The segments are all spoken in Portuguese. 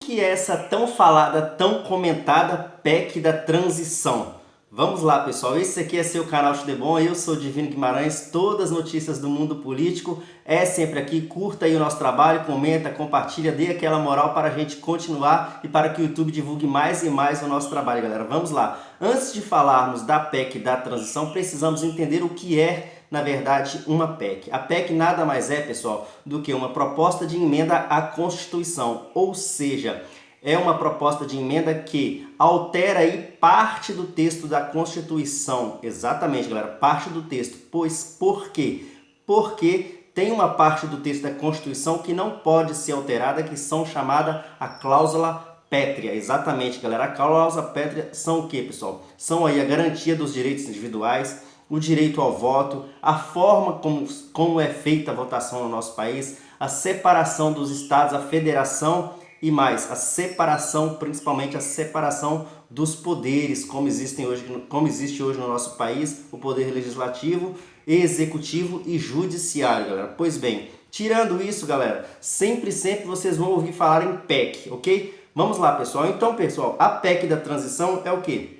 que é essa tão falada, tão comentada PEC da transição? Vamos lá, pessoal. Esse aqui é seu canal Chudebom, eu sou Divino Guimarães. Todas as notícias do mundo político é sempre aqui. Curta aí o nosso trabalho, comenta, compartilha, dê aquela moral para a gente continuar e para que o YouTube divulgue mais e mais o nosso trabalho, galera. Vamos lá. Antes de falarmos da PEC da transição, precisamos entender o que é, na verdade, uma PEC. A PEC nada mais é, pessoal, do que uma proposta de emenda à Constituição, ou seja, é uma proposta de emenda que altera aí parte do texto da Constituição. Exatamente, galera, parte do texto. Pois por quê? Porque tem uma parte do texto da Constituição que não pode ser alterada, que são chamada a cláusula pétrea. Exatamente, galera. A cláusula pétrea são o quê, pessoal? São aí a garantia dos direitos individuais, o direito ao voto, a forma como é feita a votação no nosso país, a separação dos estados, a federação e mais, a separação, principalmente a separação dos poderes, como existe hoje no nosso país, o poder legislativo, executivo e judiciário, galera. Pois bem, tirando isso, galera, sempre vocês vão ouvir falar em PEC, ok? Vamos lá, pessoal. Então, pessoal, a PEC da transição é o quê?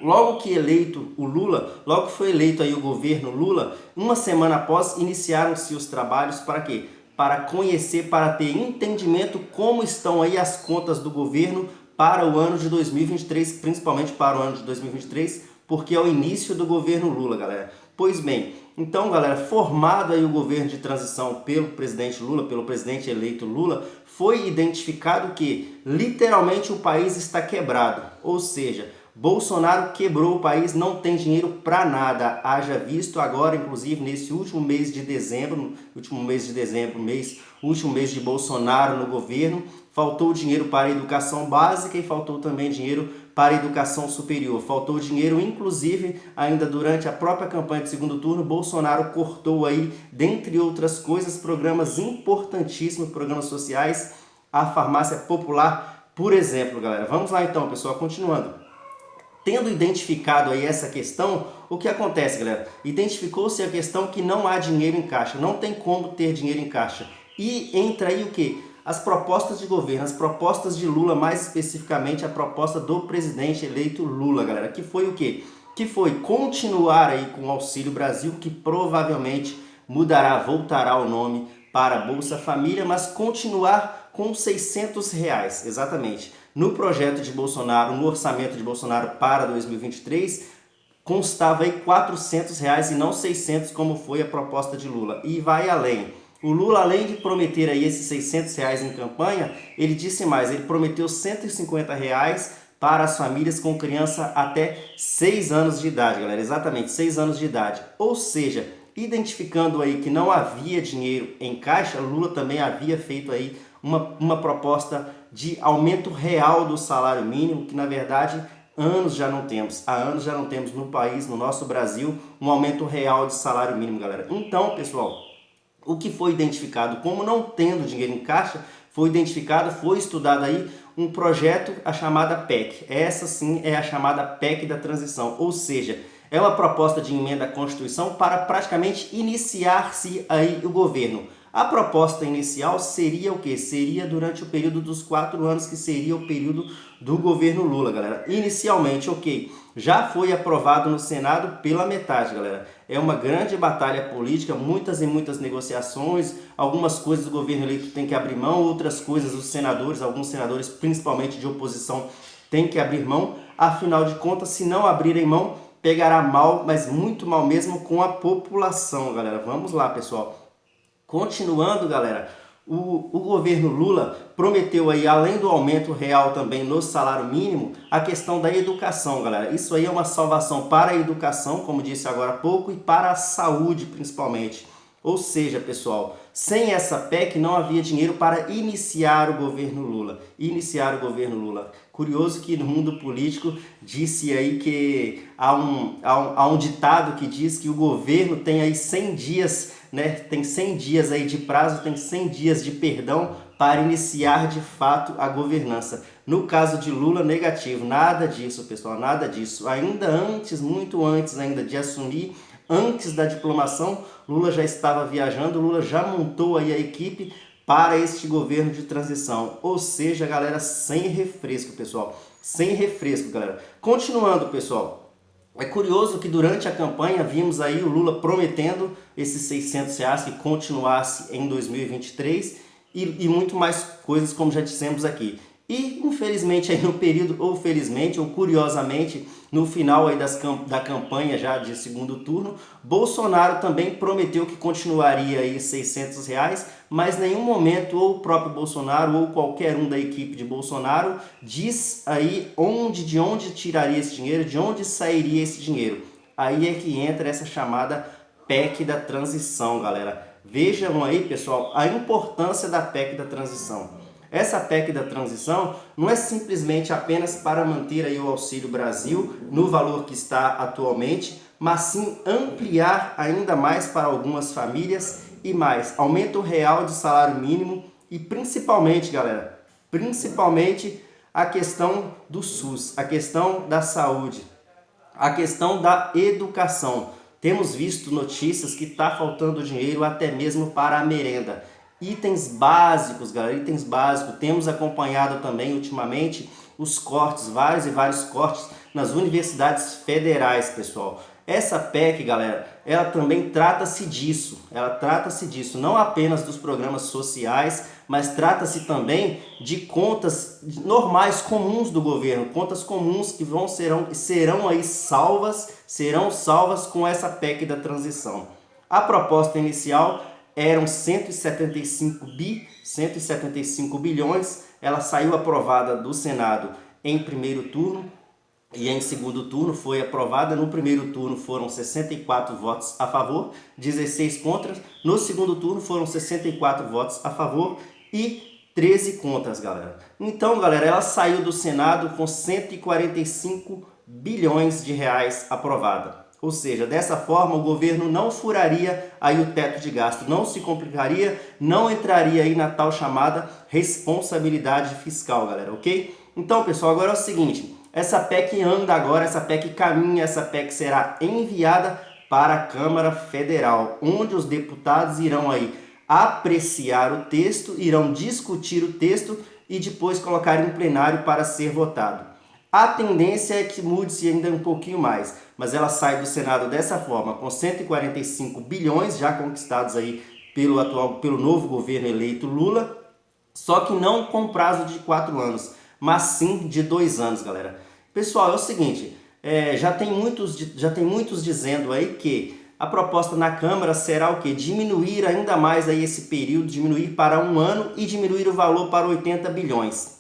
Logo que eleito o Lula, logo que foi eleito aí o governo Lula, uma semana após iniciaram-se os trabalhos para quê? Para conhecer, para ter entendimento como estão aí as contas do governo para o ano de 2023, principalmente para o ano de 2023, porque é o início do governo Lula, galera. Pois bem, então, galera, formado aí o governo de transição pelo presidente Lula, pelo presidente eleito Lula, foi identificado que literalmente o país está quebrado, ou seja, Bolsonaro quebrou o país, não tem dinheiro para nada, haja visto agora, inclusive nesse último mês de dezembro, último mês de Bolsonaro no governo, faltou dinheiro para a educação básica e faltou também dinheiro para a educação superior. Faltou dinheiro, inclusive, ainda durante a própria campanha de segundo turno, Bolsonaro cortou aí, dentre outras coisas, programas importantíssimos, programas sociais, a farmácia popular, por exemplo, galera. Vamos lá então, pessoal, continuando. Tendo identificado aí essa questão, o que acontece, galera? Identificou-se a questão que não há dinheiro em caixa, não tem como ter dinheiro em caixa. E entra aí o quê? As propostas de governo, as propostas de Lula, mais especificamente a proposta do presidente eleito Lula, galera, que foi o quê? Que foi continuar aí com o Auxílio Brasil, que provavelmente voltará o nome para Bolsa Família, mas continuar com R$ 600, exatamente. No projeto de Bolsonaro, no orçamento de Bolsonaro para 2023, constava aí R$ 400 e não 600, como foi a proposta de Lula. E vai além. O Lula, além de prometer aí esses R$ 600 em campanha, ele disse mais, ele prometeu R$ 150 para as famílias com criança até 6 anos de idade, galera. Exatamente, 6 anos de idade. Ou seja, identificando aí que não havia dinheiro em caixa, Lula também havia feito aí uma proposta de aumento real do salário mínimo, que na verdade há anos já não temos no país, no nosso Brasil, um aumento real de salário mínimo, galera. Então, pessoal, o que foi identificado como não tendo dinheiro em caixa, foi estudado aí um projeto, a chamada PEC. Essa sim é a chamada PEC da transição, ou seja, é uma proposta de emenda à Constituição para praticamente iniciar-se aí o governo. A proposta inicial seria o quê? Seria durante o período dos 4 anos, que seria o período do governo Lula, galera. Inicialmente, ok, já foi aprovado no Senado pela metade, galera. É uma grande batalha política, muitas e muitas negociações, algumas coisas o governo eleito tem que abrir mão, outras coisas os senadores, alguns senadores, principalmente de oposição, têm que abrir mão. Afinal de contas, se não abrirem mão, pegará mal, mas muito mal mesmo com a população, galera. Vamos lá, pessoal. Continuando, galera, o governo Lula prometeu aí, além do aumento real também no salário mínimo, a questão da educação, galera. Isso aí é uma salvação para a educação, como disse agora há pouco, e para a saúde, principalmente. Ou seja, pessoal, sem essa PEC não havia dinheiro para iniciar o governo Lula. Curioso que no mundo político disse aí que há um ditado que diz que o governo tem aí 100 dias, né? Tem 100 dias aí de prazo, tem 100 dias de perdão para iniciar de fato a governança. No caso de Lula, negativo. Nada disso, pessoal, nada disso. Ainda antes, muito antes ainda de assumir, antes da diplomação, Lula já estava viajando, Lula já montou aí a equipe para este governo de transição. Ou seja, galera, sem refresco, pessoal. Sem refresco, galera. Continuando, pessoal. É curioso que durante a campanha vimos aí o Lula prometendo esses R$ 600 que continuasse em 2023 e muito mais coisas, como já dissemos aqui. E infelizmente aí no período, ou felizmente, ou curiosamente, no final aí da campanha já de segundo turno, Bolsonaro também prometeu que continuaria aí R$ 600, mas em nenhum momento ou o próprio Bolsonaro ou qualquer um da equipe de Bolsonaro diz aí de onde tiraria esse dinheiro, de onde sairia esse dinheiro. Aí é que entra essa chamada PEC da transição, galera. Vejam aí, pessoal, a importância da PEC da transição. Essa PEC da transição não é simplesmente apenas para manter aí o Auxílio Brasil no valor que está atualmente, mas sim ampliar ainda mais para algumas famílias e mais, aumento real de salário mínimo e principalmente, galera, principalmente a questão do SUS, a questão da saúde, a questão da educação. Temos visto notícias que está faltando dinheiro até mesmo para a merenda. Itens básicos, galera, itens básicos. Temos acompanhado também ultimamente os cortes, vários e vários cortes nas universidades federais, pessoal. Essa PEC, galera, ela também trata-se disso. Ela trata-se disso, não apenas dos programas sociais, mas trata-se também de contas normais, comuns do governo, contas comuns que serão aí serão salvas com essa PEC da transição. A proposta inicial eram 175 bilhões, ela saiu aprovada do Senado em primeiro turno e em segundo turno foi aprovada. No primeiro turno foram 64 votos a favor, 16 contra. No segundo turno foram 64 votos a favor e 13 contras, galera. Então, galera, ela saiu do Senado com 145 bilhões de reais aprovada. Ou seja, dessa forma o governo não furaria aí o teto de gasto, não se complicaria, não entraria aí na tal chamada responsabilidade fiscal, galera, ok? Então, pessoal, agora é o seguinte, essa PEC anda agora, essa PEC caminha, essa PEC será enviada para a Câmara Federal, onde os deputados irão aí apreciar o texto, irão discutir o texto e depois colocar em plenário para ser votado. A tendência é que mude-se ainda um pouquinho mais, mas ela sai do Senado dessa forma, com 145 bilhões já conquistados aí pelo novo governo eleito Lula, só que não com prazo de 4 anos, mas sim de 2 anos, galera. Pessoal, é o seguinte, já tem muitos dizendo aí que a proposta na Câmara será o quê? Diminuir ainda mais aí esse período, diminuir para 1 ano e diminuir o valor para 80 bilhões.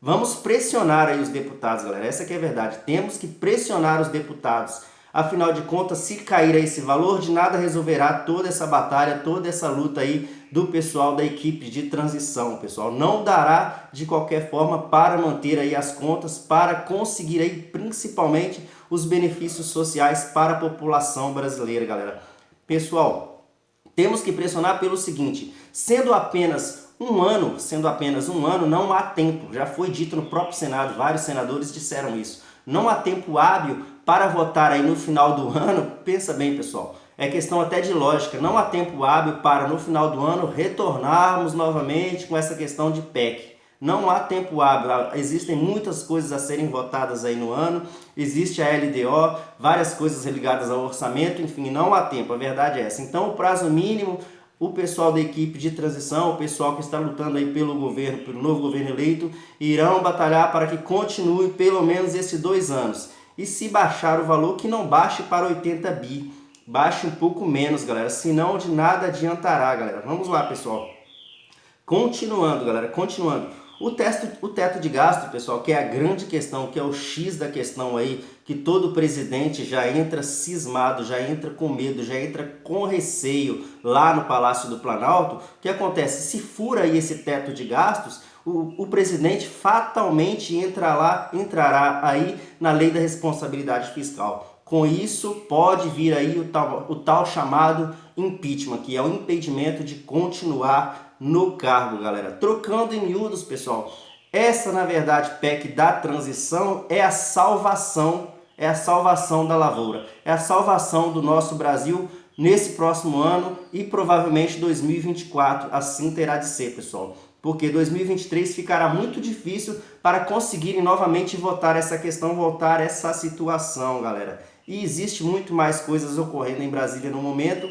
Vamos pressionar aí os deputados, galera. Essa que é a verdade. Temos que pressionar os deputados. Afinal de contas, se cair esse valor, de nada resolverá toda essa batalha, toda essa luta aí do pessoal da equipe de transição, pessoal. Não dará de qualquer forma para manter aí as contas, para conseguir aí principalmente os benefícios sociais para a população brasileira, galera. Pessoal, temos que pressionar pelo seguinte, sendo apenas um ano, não há tempo. Já foi dito no próprio Senado, vários senadores disseram isso. Não há tempo hábil para votar aí no final do ano. Pensa bem, pessoal. É questão até de lógica. Não há tempo hábil para no final do ano retornarmos novamente com essa questão de PEC. Não há tempo hábil. Existem muitas coisas a serem votadas aí no ano. Existe a LDO, várias coisas ligadas ao orçamento. Enfim, não há tempo. A verdade é essa. Então, o prazo mínimo, o pessoal da equipe de transição, o pessoal que está lutando aí pelo governo, pelo novo governo eleito, irão batalhar para que continue pelo menos esses 2 anos. E se baixar o valor, que não baixe para 80 bi. Baixe um pouco menos, galera, senão de nada adiantará, galera. Vamos lá, pessoal. Continuando, galera, continuando. O teto de gasto, pessoal, que é a grande questão, que é o X da questão aí, que todo presidente já entra cismado, já entra com medo, já entra com receio lá no Palácio do Planalto. O que acontece? Se fura aí esse teto de gastos, o presidente fatalmente entrará aí na lei da responsabilidade fiscal. Com isso, pode vir aí o tal chamado impeachment, que é o impedimento de continuar no cargo, galera. Trocando em miúdos, pessoal, essa, na verdade, PEC da transição é a salvação da lavoura, é a salvação do nosso Brasil nesse próximo ano e provavelmente 2024, assim terá de ser, pessoal. Porque 2023 ficará muito difícil para conseguirem novamente votar essa questão, voltar essa situação, galera. E existe muito mais coisas ocorrendo em Brasília no momento,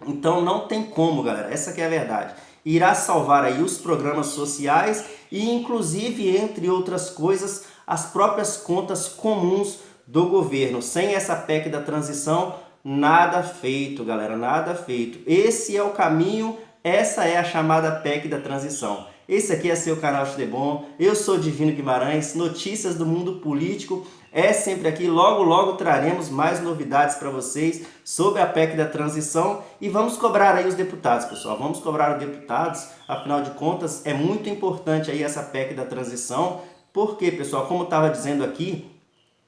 então não tem como, galera, essa que é a verdade. Irá salvar aí os programas sociais e inclusive, entre outras coisas, as próprias contas comuns do governo. Sem essa PEC da transição, nada feito, galera, nada feito. Esse é o caminho, essa é a chamada PEC da transição. Esse aqui é seu canal Xdebom, eu sou Divino Guimarães, notícias do mundo político é sempre aqui, logo logo traremos mais novidades para vocês sobre a PEC da transição e vamos cobrar aí os deputados, pessoal, vamos cobrar os deputados, afinal de contas é muito importante aí essa PEC da transição, porque, pessoal, como eu estava dizendo aqui,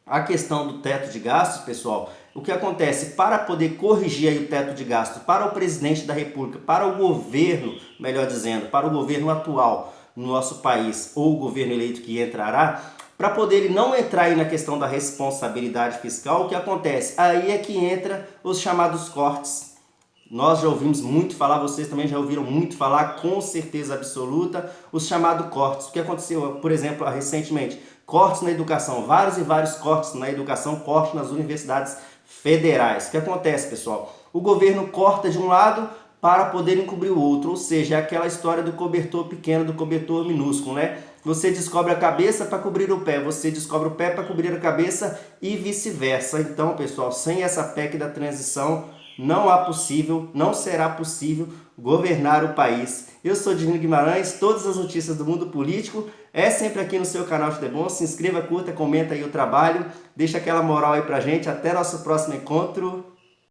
a questão do teto de gastos, pessoal, o que acontece para poder corrigir aí o teto de gastos para o presidente da República, para o governo, melhor dizendo, para o governo atual no nosso país ou o governo eleito que entrará, para poder ele não entrar aí na questão da responsabilidade fiscal, o que acontece? Aí é que entra os chamados cortes. Nós já ouvimos muito falar, vocês também já ouviram muito falar, com certeza absoluta, os chamados cortes. O que aconteceu, por exemplo, recentemente? Cortes na educação, vários e vários cortes na educação, cortes nas universidades federais. O que acontece, pessoal? O governo corta de um lado para poder encobrir o outro, ou seja, é aquela história do cobertor pequeno, do cobertor minúsculo, né? Você descobre a cabeça para cobrir o pé, você descobre o pé para cobrir a cabeça e vice-versa. Então, pessoal, sem essa PEC da transição, não há possível, não será possível governar o país. Eu sou Divino Guimarães, todas as notícias do mundo político é sempre aqui no seu canal Xdebom. Se inscreva, curta, comenta aí o trabalho, deixa aquela moral aí pra gente. Até nosso próximo encontro.